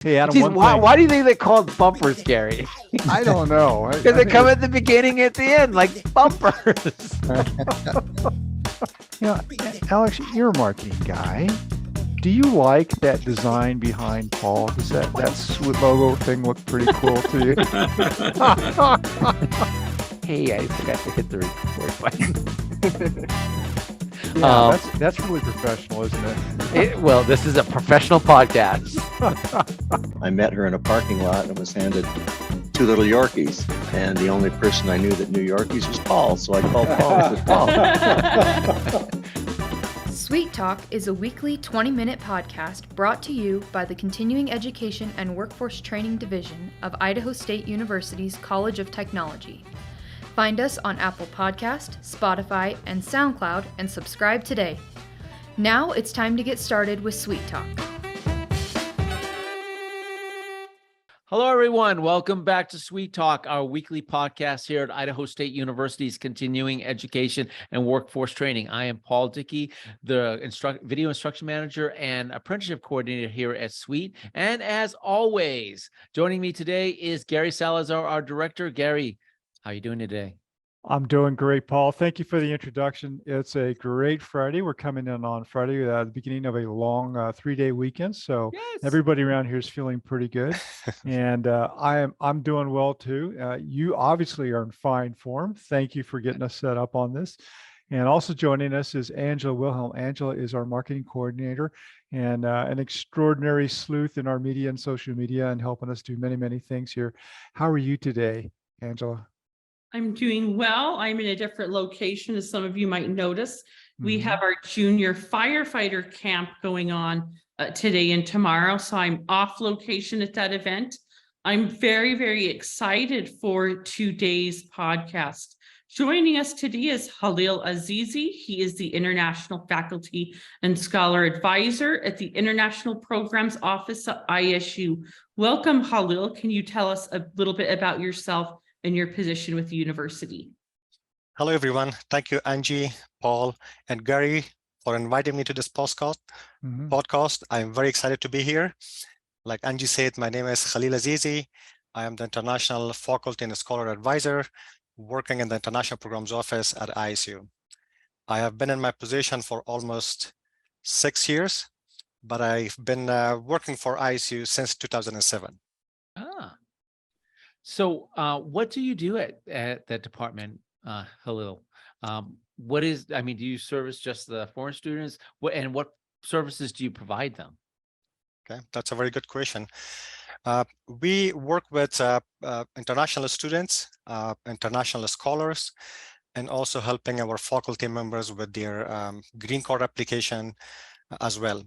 Hey, Adam, Geez, one why, thing. why do you think they're called bumpers, Gary? I don't know. Because they come at the beginning, at the end, like bumpers. Alex, you're a marketing guy. Do you like that design behind Paul? Does that logo thing look pretty cool to you? Hey, I forgot to hit the record button. Yeah, that's really professional, isn't it? Well, this is a professional podcast. I met her in a parking lot and was handed 2 little Yorkies. And the only person I knew that knew Yorkies was Paul. So I called Paul and said, Paul. Sweet Talk is a weekly 20-minute podcast brought to you by the Continuing Education and Workforce Training Division of Idaho State University's College of Technology. Find us on Apple Podcast, Spotify, and SoundCloud, and subscribe today. Now it's time to get started with Sweet Talk. Hello, everyone. Welcome back to Sweet Talk, our weekly podcast here at Idaho State University's Continuing Education and Workforce Training. I am Paul Dickey, the video instruction manager and apprenticeship coordinator here at Sweet. And as always, joining me today is Gary Salazar, our director. Gary, how are you doing today? I'm doing great, Paul. Thank you for the introduction. It's a great Friday. We're coming in on Friday, the beginning of a long 3-day weekend. So everybody around here is feeling pretty good, and I'm doing well too. You obviously are in fine form. Thank you for getting us set up on this. And also joining us is Angela Wilhelm. Angela is our marketing coordinator and an extraordinary sleuth in our media and social media and helping us do many, many things here. How are you today, Angela? I'm doing well. I'm in a different location, as some of you might notice. We have our junior firefighter camp going on today and tomorrow, so I'm off location at that event. I'm very, very excited for today's podcast. Joining us today is Kalil Azizi. He is the International Faculty and Scholar Advisor at the International Programs Office at ISU. Welcome, Kalil. Can you tell us a little bit about yourself and your position with the university? Hello, everyone. Thank you, Angie, Paul, and Gary for inviting me to this podcast. I'm very excited to be here. Like Angie said, my name is Kalil Azizi. I am the International Faculty and Scholar Advisor working in the International Programs Office at ISU. I have been in my position for almost 6 years, but I've been working for ISU since 2007. So what do you do at that department, Kalil? Do you service just the foreign students? What services do you provide them? Okay, that's a very good question. We work with international students, international scholars, and also helping our faculty members with their green card application as well.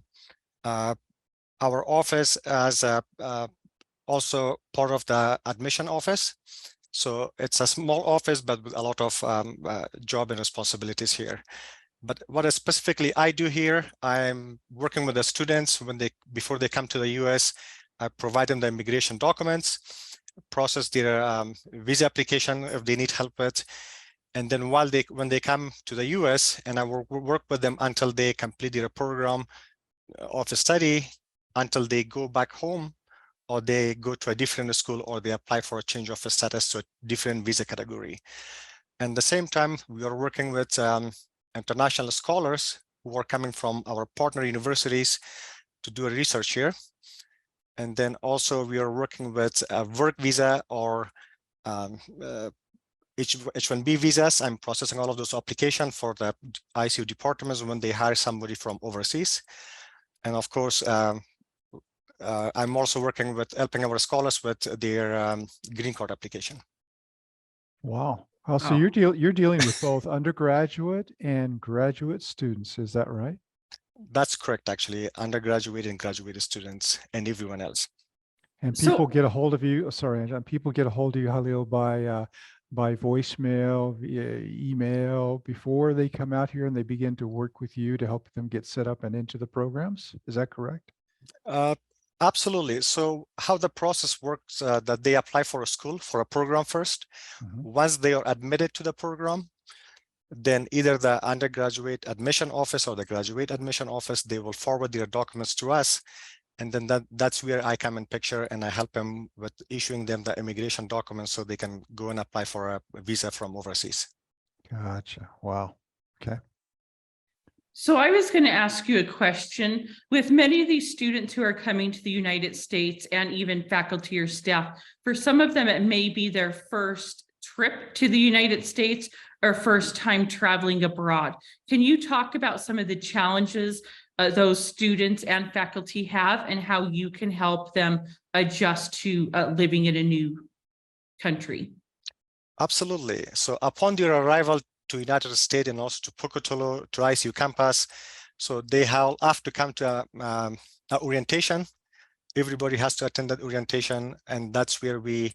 Our office is also part of the admission office. So it's a small office, but with a lot of job and responsibilities here. But what specifically I do here, I'm working with the students before they come to the US. I provide them the immigration documents, process their visa application if they need help with. And then when they come to the US, and I work with them until they complete their program of study, until they go back home, or they go to a different school, or they apply for a change of status to a different visa category. And at the same time, we are working with international scholars who are coming from our partner universities to do a research here. And then also we are working with a work visa or H-1B visas. I'm processing all of those applications for the ISU departments when they hire somebody from overseas. And of course, I'm also working with helping our scholars with their green card application. Wow. So you're dealing with both undergraduate and graduate students. Is that right? That's correct, actually. Undergraduate and graduate students and everyone else. And people get a hold of you. Sorry, Angela. People get a hold of you, Kalil, by voicemail, via email before they come out here, and they begin to work with you to help them get set up and into the programs. Is that correct? Absolutely. So how the process works, that they apply for a school, for a program first. Once they are admitted to the program, then either the undergraduate admission office or the graduate admission office, they will forward their documents to us. And then that's where I come in picture, and I help them with issuing them the immigration documents so they can go and apply for a visa from overseas. Gotcha. Wow. Okay. So I was going to ask you a question. With many of these students who are coming to the United States and even faculty or staff, for some of them, it may be their first trip to the United States or first time traveling abroad. Can you talk about some of the challenges those students and faculty have and how you can help them adjust to living in a new country? Absolutely. So upon their arrival to United States and also to Pocatello, to ISU campus, so they have to come to a orientation. Everybody has to attend that orientation, and that's where we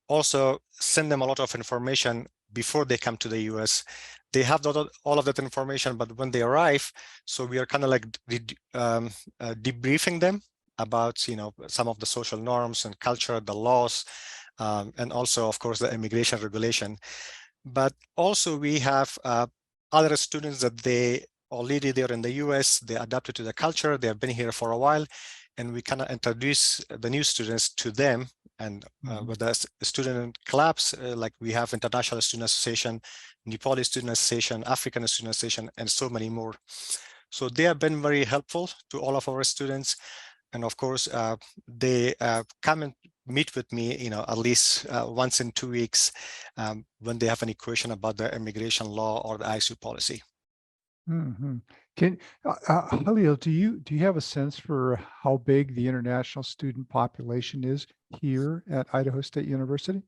also send them a lot of information before they come to the US. They have all of that information, but when they arrive, so we are kind of like debriefing them about, some of the social norms and culture, the laws, and also, of course, the immigration regulation. But also we have other students that they already there in the US, they adapted to the culture, they have been here for a while, and we kind of introduce the new students to them. And with the student clubs, like we have International Student Association, Nepali Student Association, African Student Association, and so many more. So they have been very helpful to all of our students. And of course, they come and meet with me, at least once in 2 weeks when they have any question about the immigration law or the ISU policy. Mm-hmm. Kalil, do you have a sense for how big the international student population is here at Idaho State University?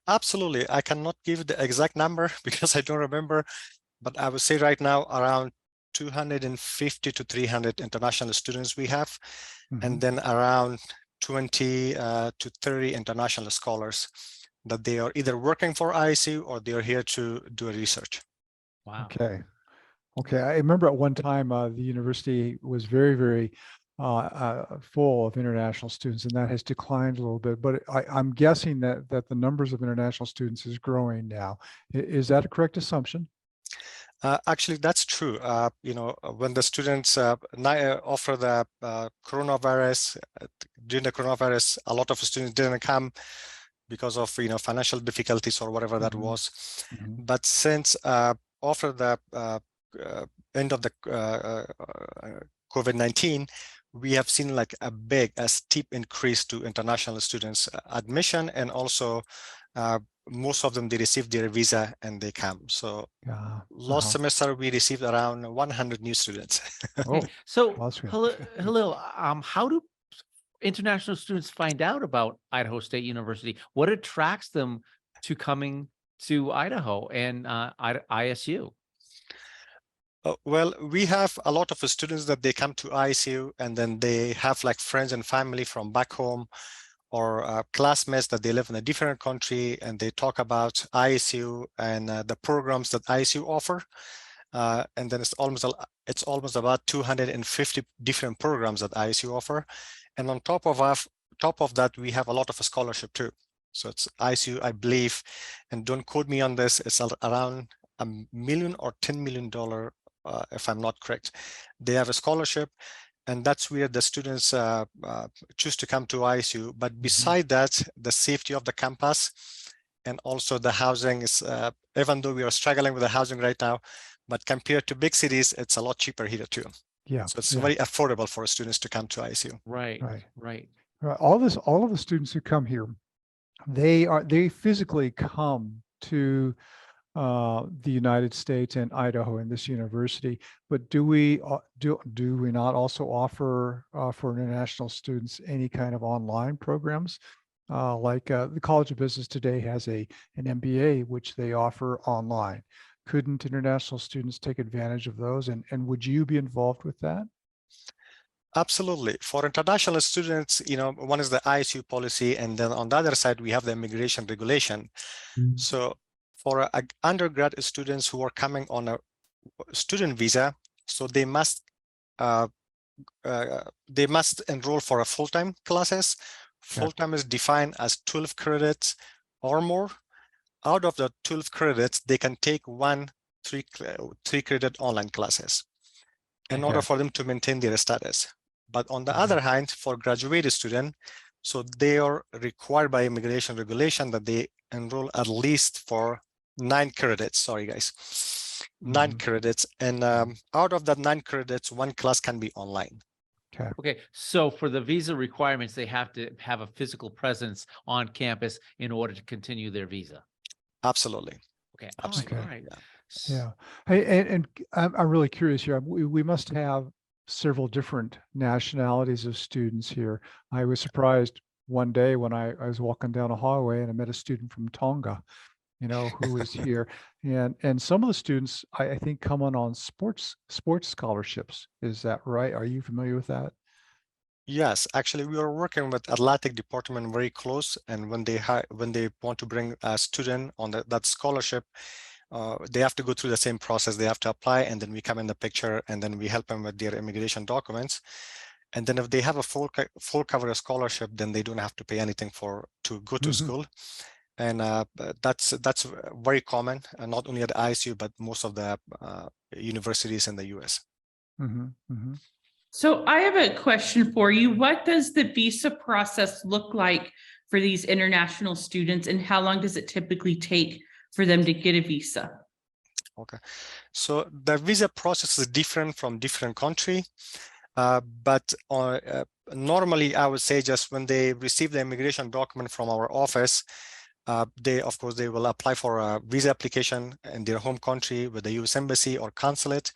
Absolutely. I cannot give the exact number because I don't remember, but I would say right now around 250 to 300 international students we have, and then around 20 to 30 international scholars that they are either working for ISU or they are here to do research. Wow. Okay. Okay. I remember at one time the university was very, very full of international students, and that has declined a little bit. But I'm guessing that the numbers of international students is growing now. Is that a correct assumption? Actually, that's true. When the students offer the coronavirus, during the coronavirus, a lot of students didn't come because of financial difficulties or whatever that was. But since after the end of the COVID-19, we have seen like a steep increase to international students admission, and also most of them, they receive their visa and they come. So last semester we received around 100 new students. Oh, so awesome. Kalil, how do international students find out about Idaho State University? What attracts them to coming to Idaho and ISU? Well, we have a lot of students that they come to ISU, and then they have like friends and family from back home, or classmates that they live in a different country, and they talk about ISU and the programs that ISU offer. And then it's almost about 250 different programs that ISU offer. And on top of that, we have a lot of scholarship too. So it's ISU, I believe, and don't quote me on this, it's around $1 million or $10 million, if I'm not correct. They have a scholarship, and that's where the students choose to come to ISU. But beside that, the safety of the campus and also the housing is, even though we are struggling with the housing right now, but compared to big cities, it's a lot cheaper here too. Yeah. So it's very affordable for students to come to ISU. Right. All of the students who come here, they physically come to the United States and Idaho in this university, but do we not also offer for international students any kind of online programs? Like the College of Business today has an MBA which they offer online. Couldn't international students take advantage of those? And would you be involved with that? Absolutely. For international students, one is the ISU policy, and then on the other side, we have the immigration regulation. So for undergrad students who are coming on a student visa, so they must enroll for a full-time classes. Full-time is defined as 12 credits or more. Out of the 12 credits, they can take 3 credit online classes in order for them to maintain their status. But on the other hand, for graduate student, so they are required by immigration regulation that they enroll at least for 9 credits. Sorry, guys, 9 credits. And out of that 9 credits, 1 class can be online. Okay, so for the visa requirements, they have to have a physical presence on campus in order to continue their visa. Absolutely. Okay, Absolutely. all right. Yeah. Hey, and I'm really curious here. We must have several different nationalities of students here. I was surprised one day when I was walking down a hallway and I met a student from Tonga, who was here. And some of the students, I think, come on sports scholarships. Is that right? Are you familiar with that? Yes, actually, we are working with athletic department very close. And when they want to bring a student on that scholarship, they have to go through the same process. They have to apply, and then we come in the picture, and then we help them with their immigration documents. And then if they have a full cover scholarship, then they don't have to pay anything to go to school. And that's very common, not only at ISU, but most of the universities in the US. So I have a question for you. What does the visa process look like for these international students, and how long does it typically take for them to get a visa? Okay, so the visa process is different from different country, but normally I would say just when they receive the immigration document from our office, they will apply for a visa application in their home country with the US Embassy or consulate.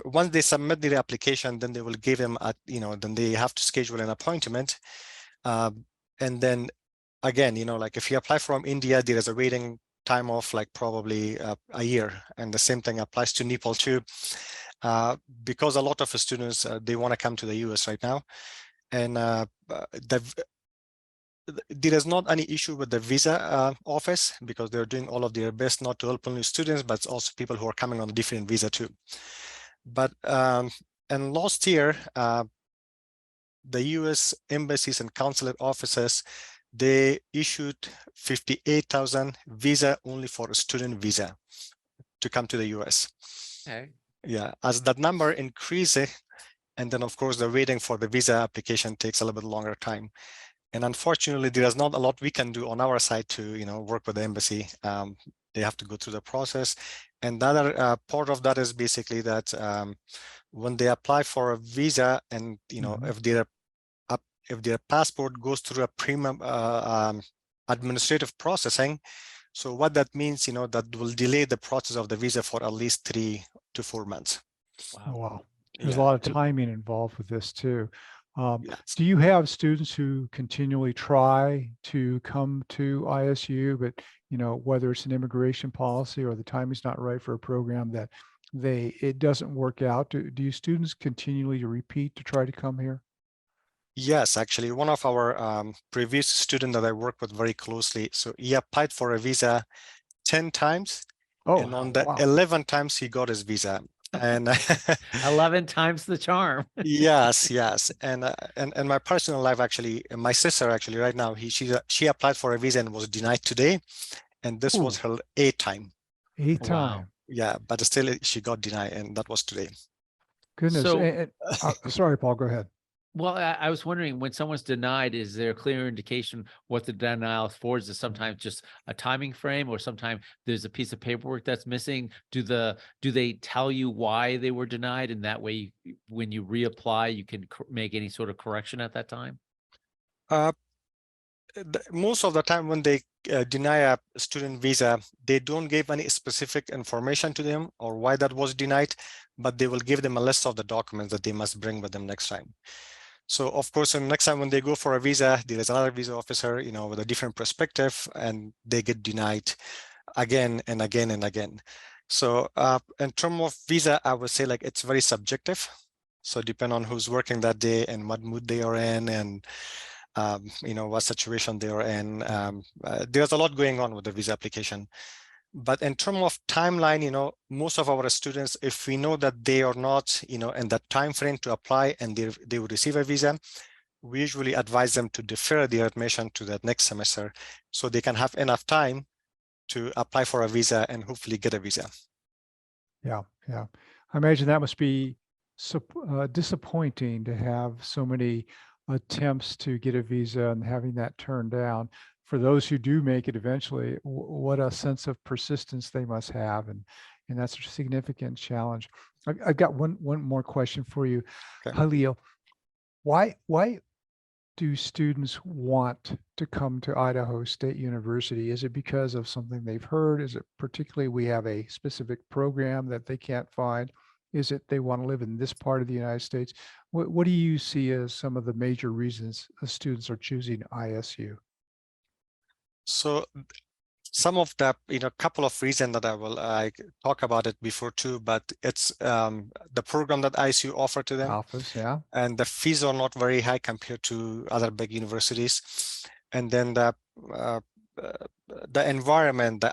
Once they submit their application, then they will give them then they have to schedule an appointment. And then again, like if you apply from India, there is a waiting time of like probably a year. And the same thing applies to Nepal too, because a lot of students, they want to come to the US right now. And there is not any issue with the visa office, because they're doing all of their best not to help only students, but also people who are coming on a different visa too. But and last year, the US embassies and consulate offices, they issued 58,000 visa only for a student visa to come to the US. Okay. Yeah, as that number increases, and then of course the waiting for the visa application takes a little bit longer time. And unfortunately, there is not a lot we can do on our side to work with the embassy. They have to go through the process. And the other part of that is basically that when they apply for a visa, and if their passport goes through a premium administrative processing, so what that means, that will delay the process of the visa for at least 3 to 4 months. Oh, wow. There's a lot of timing involved with this too. Yes. Do you have students who continually try to come to ISU, but whether it's an immigration policy or the timing's not right for a program, that it doesn't work out? Do you students continually repeat to try to come here? Yes, actually, one of our previous student that I work with very closely, so he applied for a visa 10 times, and on the 11 times he got his visa. And 11 times the charm. yes. And my personal life, actually, my sister actually right now, she applied for a visa and was denied today, and this was her 8th time. 8th time. Wow. Yeah, but still she got denied, and that was today. Goodness. So, sorry, Paul, go ahead. Well, I was wondering, when someone's denied, is there a clear indication what the denial is for? Is it sometimes just a timing frame, or sometimes there's a piece of paperwork that's missing? Do they tell you why they were denied, and that way, when you reapply, you can make any sort of correction at that time? Most of the time when they deny a student visa, they don't give any specific information to them or why that was denied, but they will give them a list of the documents that they must bring with them next time. So of course, next time when they go for a visa, there is another visa officer, with a different perspective, and they get denied again and again and again. So in terms of visa, I would say like it's very subjective. So depend on who's working that day and what mood they are in, and what situation they are in. There's a lot going on with the visa application. But in terms of timeline, most of our students, if we know that they are not, in that time frame to apply and they will receive a visa, we usually advise them to defer their admission to that next semester, so they can have enough time to apply for a visa and hopefully get a visa. Yeah. I imagine that must be disappointing to have so many attempts to get a visa and having that turned down. For those who do make it eventually, what a sense of persistence they must have, and that's a significant challenge. I've got one more question for you, Okay. Kalil. Why do students want to come to Idaho State University? Is it because of something they've heard? Is it particularly we have a specific program that they can't find? Is it they want to live in this part of the United States? What do you see as some of the major reasons students are choosing ISU? So some of the, couple of reasons that I talk about it before too, but it's the program that ISU offer to them. Office, yeah. And the fees are not very high compared to other big universities. And then the environment, the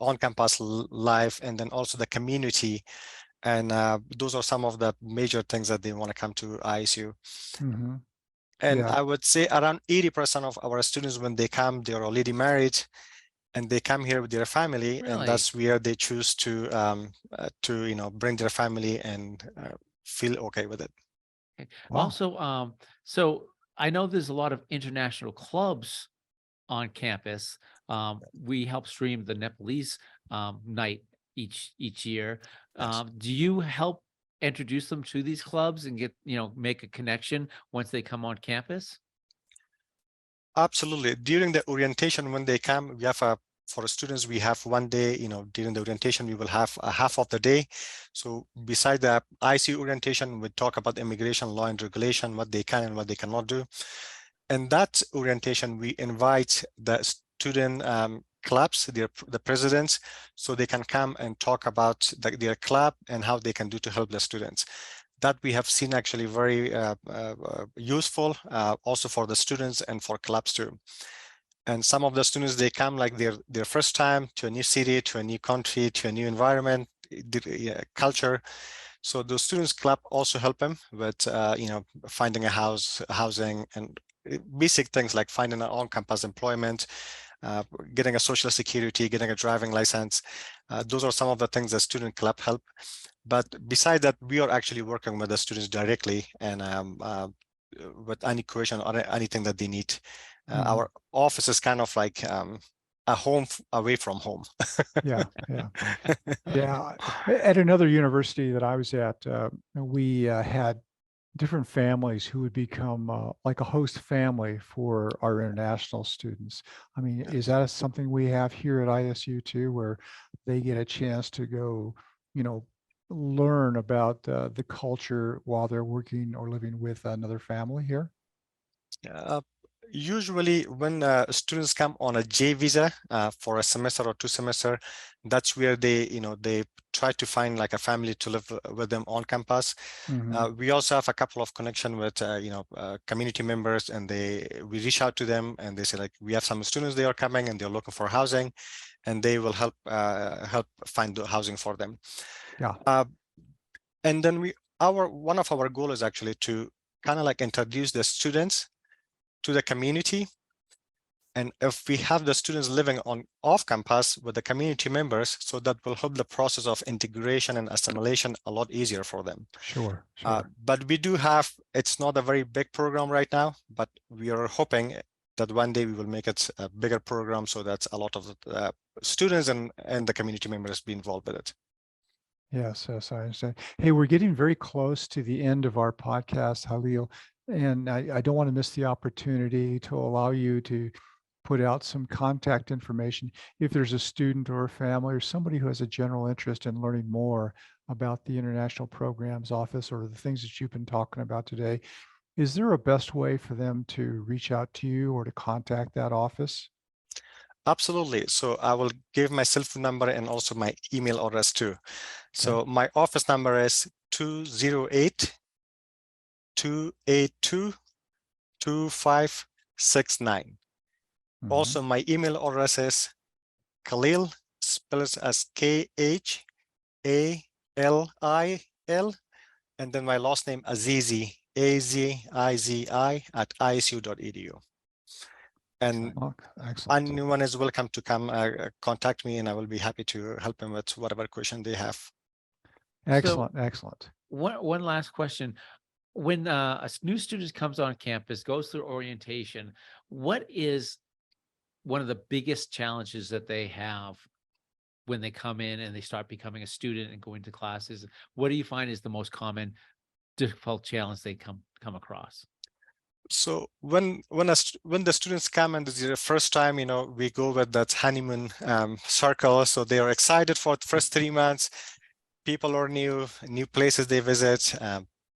on-campus life, and then also the community. And those are some of the major things that they want to come to ISU. Mm-hmm. And Yeah. I would say around 80% of our students, when they come, they're already married and they come here with their family. Really? And that's where they choose to bring their family and feel okay with it. Okay. Wow. Also, so I know there's a lot of international clubs on campus. We help stream the Nepalese night each year. Yes. Do you help introduce them to these clubs and get, make a connection once they come on campus? Absolutely. During the orientation, when they come, we have for students, we have one day, during the orientation, we will have a half of the day. So beside the ISU orientation, we talk about immigration law and regulation, what they can and what they cannot do. And that orientation, we invite the student clubs, the presidents, so they can come and talk about their club and how they can do to help the students. That we have seen actually very useful also for the students and for clubs too. And some of the students, they come like their first time to a new city, to a new country, to a new environment, culture. So the students club also help them with finding a housing, and basic things like finding an on-campus employment, getting a social security, getting a driving license. Those are some of the things that student club help. But beside that, we are actually working with the students directly and with any question or anything that they need. Our office is kind of like a home away from home. Yeah. Yeah. At another university that I was at, we had different families who would become like a host family for our international students. I mean, is that something we have here at ISU too, where they get a chance to go, learn about the culture while they're working or living with another family here? Usually when students come on a J visa for a semester or 2 semesters, that's where they try to find like a family to live with them on campus. We also have a couple of connection with community members, and we reach out to them and they say like, we have some students, they are coming and they're looking for housing, and they will help find the housing for them. Yeah. And then one of our goals is actually to kind of like introduce the students to the community. And if we have the students living off campus with the community members, so that will help the process of integration and assimilation a lot easier for them. Sure. But we do have, it's not a very big program right now, but we are hoping that one day we will make it a bigger program so that a lot of the students and the community members be involved with it. Yes, I understand. Hey, we're getting very close to the end of our podcast, Kalil, and I don't want to miss the opportunity to allow you to put out some contact information. If there's a student or a family or somebody who has a general interest in learning more about the International Programs Office or the things that you've been talking about today, is there a best way for them to reach out to you or to contact that office? Absolutely. So I will give my cell phone number and also my email address too. Okay. So my office number is 208-282-2569. Also, my email address is Kalil, spells as K-H-A-L-I-L, and then my last name Azizi, A-Z-I-Z-I @isu.edu. And anyone is welcome to come contact me, and I will be happy to help them with whatever question they have. Excellent. One last question. When a new student comes on campus, goes through orientation, what is one of the biggest challenges that they have when they come in and they start becoming a student and going to classes? What do you find is the most common difficult challenge they come across? So when the students come and this is their first time, we go with that honeymoon circle. So they are excited for the first 3 months. People are new places they visit,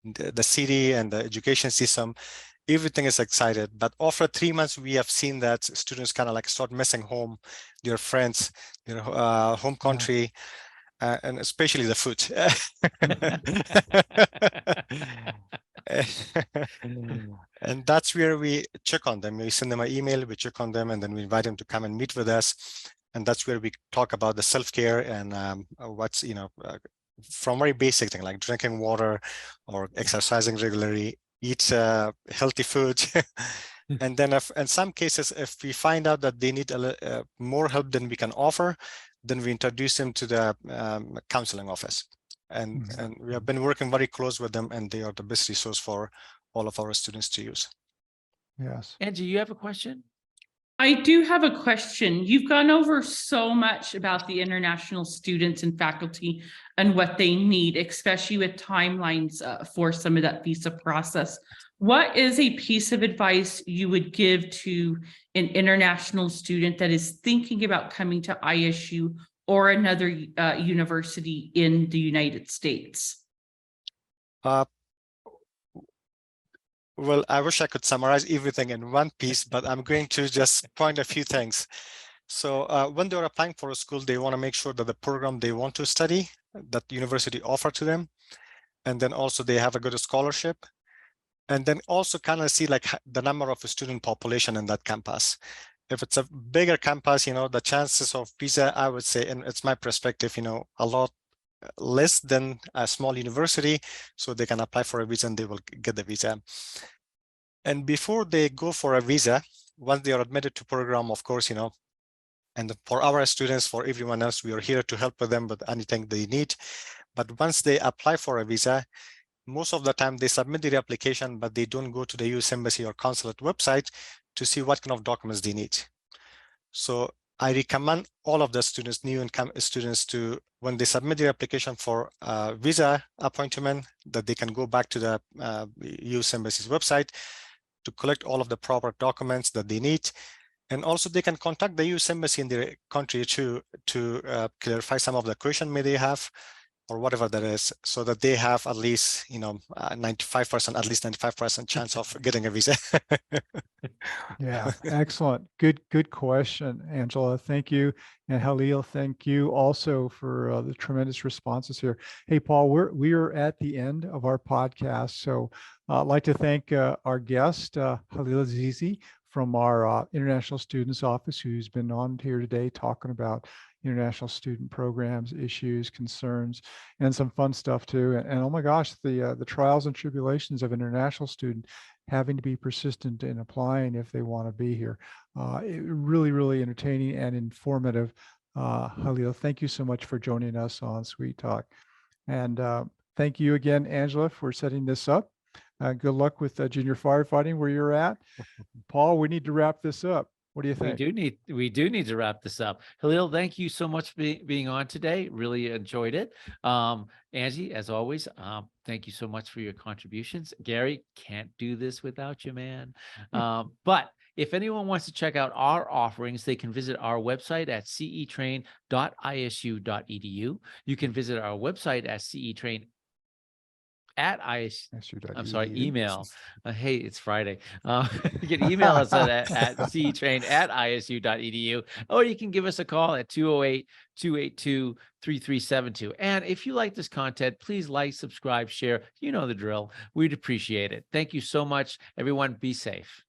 the city and the education system. Everything is excited. But after 3 months, we have seen that students kind of like start missing home, their friends, their home country, and especially the food. And that's where we check on them. We send them an email, we check on them, and then we invite them to come and meet with us. And that's where we talk about the self-care and what's, from very basic thing like drinking water or exercising regularly, eat healthy food. And then in some cases, if we find out that they need more help than we can offer, then we introduce them to the counseling office. And we have been working very close with them, and they are the best resource for all of our students to use. Yes. Angie, you have a question? I do have a question. You've gone over so much about the international students and faculty and what they need, especially with timelines for some of that visa process. What is a piece of advice you would give to an international student that is thinking about coming to ISU or another university in the United States? Well, I wish I could summarize everything in one piece, but I'm going to just point a few things. So when they're applying for a school, they want to make sure that the program they want to study, that the university offer to them, and then also they have a good scholarship, and then also kind of see like the number of student population in that campus. If it's a bigger campus, the chances of visa, I would say, and it's my perspective, a lot less than a small university, so they can apply for a visa and they will get the visa. And before they go for a visa, once they are admitted to program, of course, and for our students, for everyone else, we are here to help with them with anything they need. But once they apply for a visa, most of the time they submit their application, but they don't go to the US Embassy or consulate website to see what kind of documents they need. So I recommend all of the students, new income students, to when they submit their application for visa appointment, that they can go back to the US Embassy's website to collect all of the proper documents that they need. And also they can contact the US Embassy in their country to clarify some of the question may they have, or whatever that is, so that they have at least, 95% chance of getting a visa. Yeah, excellent. Good question, Angela. Thank you. And Kalil, thank you also for the tremendous responses here. Hey, Paul, we are at the end of our podcast. So I'd like to thank our guest, Kalil Azizi from our International Students Office, who's been on here today talking about international student programs, issues, concerns, and some fun stuff too. And oh my gosh, the trials and tribulations of an international student having to be persistent in applying if they want to be here. Really, really entertaining and informative. Kalil, thank you so much for joining us on Sweet Talk. And thank you again, Angela, for setting this up. Good luck with junior firefighting where you're at. Paul, we need to wrap this up. What do you think? We do need to wrap this up. Kalil, thank you so much for being on today. Really enjoyed it. Angie, as always, thank you so much for your contributions. Gary, can't do this without you, man. But if anyone wants to check out our offerings, they can visit our website at cetrain.isu.edu. You can visit our website at cetrain at email. Hey, it's Friday. You can email us at cetrain@isu.edu, or you can give us a call at 208-282-3372. And if you like this content, please like, subscribe, share. You know the drill. We'd appreciate it. Thank you so much, everyone. Be safe.